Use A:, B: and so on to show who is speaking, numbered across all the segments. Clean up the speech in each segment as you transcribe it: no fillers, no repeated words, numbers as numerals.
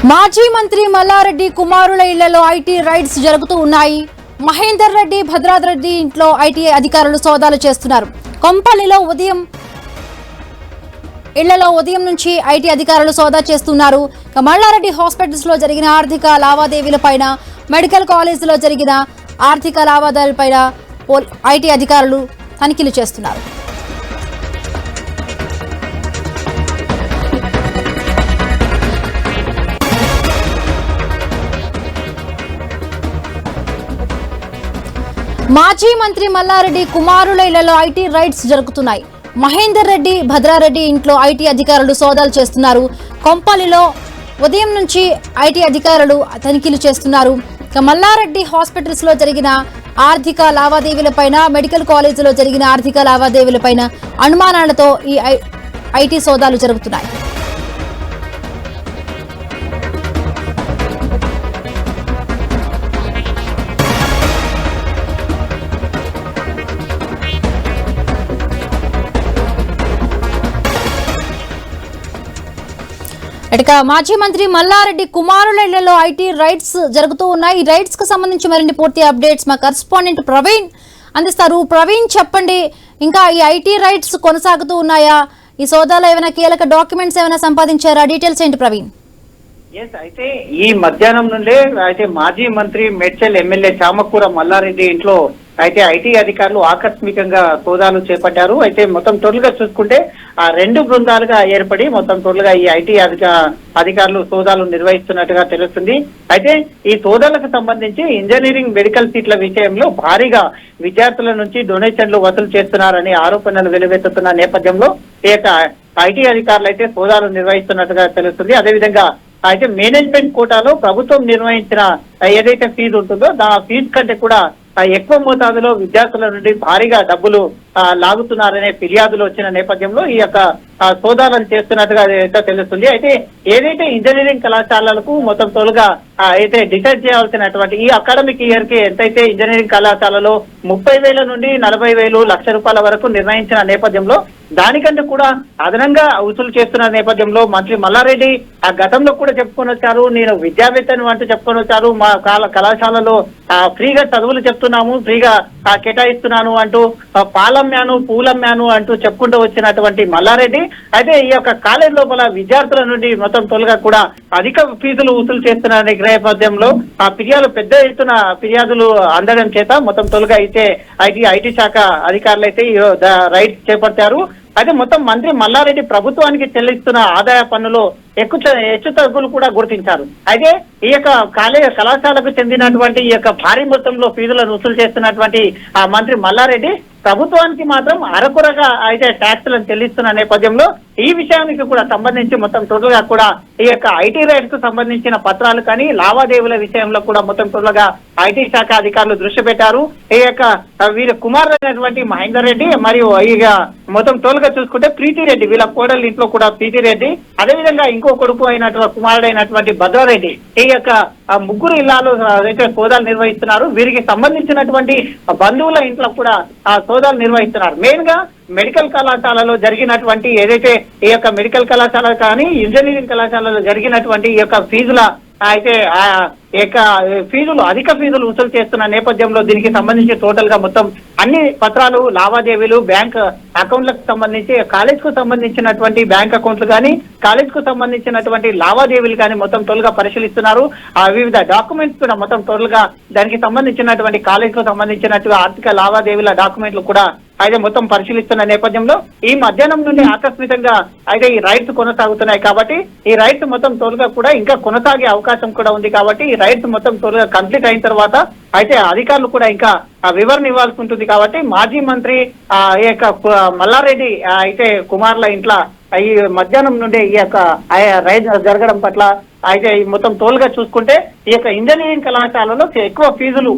A: మాజీ మంత్రి మల్లారెడ్డి కుమారుల ఇళ్లలో ఐటీ రైడ్స్ జరుగుతూ ఉన్నాయి. మహేందర్ రెడ్డి, భద్రాద్రి రెడ్డి ఇంట్లో ఐటీ అధికారులు సోదాలు చేస్తున్నారు. కొంపల్లిలో ఇళ్లలో ఉదయం నుంచి ఐటీ అధికారులు సోదా చేస్తున్నారు. మల్లారెడ్డి హాస్పిటల్స్ లో జరిగిన ఆర్థిక లావాదేవీలపైన, మెడికల్ కాలేజీలో జరిగిన ఆర్థిక లావాదేవీలపైన ఐటీ అధికారులు తనిఖీలు చేస్తున్నారు. మాజీ మంత్రి మల్లారెడ్డి కుమారుల ఇళ్లలో ఐటీ రైడ్స్ జరుగుతున్నాయి. మహేందర్ రెడ్డి, భద్రారెడ్డి ఇంట్లో ఐటీ అధికారులు సోదాలు చేస్తున్నారు. కొంపల్లిలో ఉదయం నుంచి ఐటీ అధికారులు తనిఖీలు చేస్తున్నారు. మల్లారెడ్డి హాస్పిటల్స్ లో జరిగిన ఆర్థిక లావాదేవీలపైన, మెడికల్ కాలేజీలో జరిగిన ఆర్థిక లావాదేవీలపైన అనుమానాలతో ఈ ఐటీ సోదాలు జరుగుతున్నాయి. ఇక మాజీ మంత్రి మల్లారెడ్డి కుమారుల ఇళ్లలో ఐటీ రైడ్స్ జరుగుతూ ఉన్నాయి. ఈ రైడ్స్ కు సంబంధించి మరిన్ని పూర్తి అప్డేట్స్ మా కరెస్పాండెంట్ ప్రవీణ్ అందిస్తారు. ప్రవీణ్, చెప్పండి, ఇంకా ఈ ఐటీ రైడ్స్ కొనసాగుతూ ఉన్నాయా? ఈ సోదాలో ఏమైనా కీలక డాక్యుమెంట్స్ ఏమైనా సంపాదించారా? డీటెయిల్స్ ఏంటి ప్రవీణ్?
B: అయితే ఈ మధ్యాహ్నం నుండే అయితే మాజీ మంత్రి మేడ్చల్ ఎమ్మెల్యే చామకూర మల్లారెడ్డి ఇంట్లో అయితే ఐటీ అధికారులు ఆకస్మికంగా సోదాలు చేపట్టారు. అయితే మొత్తం టోటల్ గా చూసుకుంటే ఆ రెండు బృందాలుగా ఏర్పడి మొత్తం టోటల్ గా ఈ ఐటీ అధికారులు సోదాలు నిర్వహిస్తున్నట్టుగా తెలుస్తుంది. అయితే ఈ సోదాలకు సంబంధించి ఇంజనీరింగ్ మెడికల్ సీట్ల విషయంలో భారీగా విద్యార్థుల నుంచి డొనేషన్లు వసూలు చేస్తున్నారని ఆరోపణలు వెలువెత్తుతున్న నేపథ్యంలో ఈ యొక్క ఐటీ అధికారులు అయితే సోదాలు నిర్వహిస్తున్నట్టుగా తెలుస్తుంది. అదేవిధంగా అయితే మేనేజ్మెంట్ కోటాలో ప్రభుత్వం నిర్వహించిన ఏదైతే ఫీజు ఉంటుందో ఆ ఫీజు కంటే కూడా ఎక్కువ మోతాదులో విద్యార్థుల నుండి భారీగా డబ్బులు లాగుతున్నారనే ఫిర్యాదులు వచ్చిన నేపథ్యంలో ఈ యొక్క సోదాలను చేస్తున్నట్టుగా తెలుస్తుంది. అయితే ఏదైతే ఇంజనీరింగ్ కళాశాలలకు మొత్తం తోలుగా అయితే డిసైడ్ చేయాల్సినటువంటి ఈ అకాడమిక్ ఇయర్ కి ఎంతైతే ఇంజనీరింగ్ కళాశాలలో 30,000 నుండి 40,000 లక్ష రూపాయల వరకు నిర్ణయించిన నేపథ్యంలో దానికంటే కూడా అదనంగా వసూలు చేస్తున్న నేపథ్యంలో మంత్రి మల్లారెడ్డి ఆ గతంలో కూడా చెప్పుకొని వచ్చారు. నేను విద్యావేత్తను అంటూ చెప్పుకొని వచ్చారు. మా కళాశాలలో ఫ్రీగా చదువులు చెప్తున్నాము, ఫ్రీగా కేటాయిస్తున్నాను అంటూ పాలమ్యాను, పూలమ్యాను అంటూ చెప్పుకుంటూ వచ్చినటువంటి మల్లారెడ్డి అయితే ఈ యొక్క కాలేజ్ లోపల విద్యార్థుల నుండి మొత్తం తొలగా కూడా అధిక ఫీజులు వసూలు చేస్తున్న నేపథ్యంలో ఆ ఫిర్యాదులు పెద్ద ఎత్తున ఫిర్యాదులు అందడం చేత మొత్తం తొలగా అయితే ఐటీ శాఖ అధికారులు అయితే రైడ్ చేపట్టారు. అయితే మొత్తం మంత్రి మల్లారెడ్డి ప్రభుత్వానికి చెల్లిస్తున్న ఆదాయ పన్నులో హెచ్చు తగ్గులు కూడా గుర్తించారు. అయితే ఈ యొక్క కళాశాలకు చెందినటువంటి ఈ యొక్క భారీ మొత్తంలో ఫీజులను వసూలు చేస్తున్నటువంటి ఆ మంత్రి మల్లారెడ్డి ప్రభుత్వానికి మాత్రం అరకురగా అయితే ట్యాక్సులను చెల్లిస్తున్న నేపథ్యంలో ఈ విషయానికి కూడా సంబంధించి మొత్తం టోటల్ గా కూడా ఈ యొక్క ఐటీ రైట్స్ కు సంబంధించిన పత్రాలు కానీ లావాదేవీల విషయంలో కూడా మొత్తం టోటల్ గా ఐటీ శాఖ అధికారులు దృష్టి పెట్టారు. ఈ యొక్క వీళ్ళ కుమారుడు అయినటువంటి మహేందర్ రెడ్డి మరియు ఇక మొత్తం టోల్ గా చూసుకుంటే ప్రీతి రెడ్డి, వీళ్ళ కోడళ్ళ ఇంట్లో కూడా ప్రీతి రెడ్డి, అదేవిధంగా ఇంకో కొడుకు అయినటువంటి కుమారుడైనటువంటి భద్రారెడ్డి, ఈ యొక్క ముగ్గురు ఇళ్లలో అయితే సోదాలు నిర్వహిస్తున్నారు. వీరికి సంబంధించినటువంటి బంధువుల ఇంట్లో కూడా సోదాలు నిర్వహిస్తున్నారు. మెయిన్ గా మెడికల్ కళాశాలలో జరిగినటువంటి ఏదైతే ఈ యొక్క మెడికల్ కళాశాల కానీ ఇంజనీరింగ్ కళాశాలలో జరిగినటువంటి ఈ యొక్క ఫీజుల అయితే ఫీజులు అధిక ఫీజులు వసూలు చేస్తున్న నేపథ్యంలో దీనికి సంబంధించి టోటల్ గా మొత్తం అన్ని పత్రాలు, లావాదేవీలు, బ్యాంక్ అకౌంట్లకు సంబంధించి కాలేజ్ కు సంబంధించినటువంటి బ్యాంక్ అకౌంట్లు కానీ కాలేజ్ కు సంబంధించినటువంటి లావాదేవీలు కానీ మొత్తం టోటల్ గా పరిశీలిస్తున్నారు. వివిధ డాక్యుమెంట్స్ కూడా మొత్తం టోటల్ గా దానికి సంబంధించినటువంటి కాలేజ్ కు సంబంధించినటువంటి ఆర్థిక లావాదేవీల డాక్యుమెంట్లు కూడా అయితే మొత్తం పరిశీలిస్తున్న నేపథ్యంలో ఈ మధ్యాహ్నం నుండి ఆకస్మికంగా అయితే ఈ రైడ్స్ కొనసాగుతున్నాయి. కాబట్టి ఈ రైడ్స్ మొత్తం తోలుగా కూడా ఇంకా కొనసాగే అవకాశం కూడా ఉంది. కాబట్టి ఈ రైడ్స్ మొత్తం తోలుగా కంప్లీట్ అయిన తర్వాత అయితే అధికారులు కూడా ఇంకా వివరణ ఇవ్వాల్సి ఉంటుంది. కాబట్టి మాజీ మంత్రి ఈ యొక్క మల్లారెడ్డి అయితే కుమారుల ఇంట్లో ఈ మధ్యాహ్నం నుండి ఈ యొక్క రైడ్ జరగడం పట్ల అయితే మొత్తం తోలుగా చూసుకుంటే ఈ యొక్క ఇంజనీరింగ్ కళాశాలలో ఎక్కువ ఫీజులు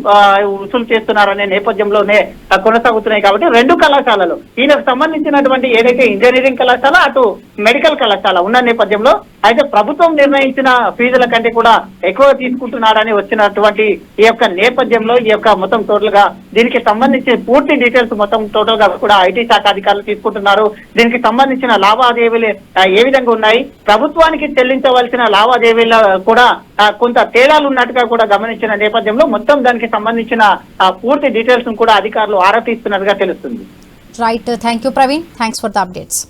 B: వసూలు చేస్తున్నారనే నేపథ్యంలోనే కొనసాగుతున్నాయి. కాబట్టి రెండు కళాశాలలు ఈయనకు సంబంధించినటువంటి ఏదైతే ఇంజనీరింగ్ కళాశాల అటు మెడికల్ కళాశాల ఉన్న నేపథ్యంలో అయితే ప్రభుత్వం నిర్ణయించిన ఫీజుల కంటే కూడా ఎక్కువ తీసుకుంటున్నారని వచ్చినటువంటి ఈ యొక్క నేపథ్యంలో ఈ యొక్క మొత్తం టోటల్ గా దీనికి సంబంధించి పూర్తి డీటెయిల్స్ మొత్తం టోటల్ గా కూడా ఐటీ శాఖ అధికారులు తీసుకుంటున్నారు. దీనికి సంబంధించిన లావాదేవీలు ఏ విధంగా ఉన్నాయి, ప్రభుత్వానికి చెల్లించవలసిన లావాదేవీల కూడా కొంత తేడాలు ఉన్నట్టుగా కూడా గమనించిన నేపథ్యంలో మొత్తం దానికి సంబంధించిన పూర్తి డీటెయిల్స్ కూడా అధికారులు ఆరా తీస్తున్నట్టుగా తెలుస్తుంది.
A: Right, thank you Praveen, thanks for the updates.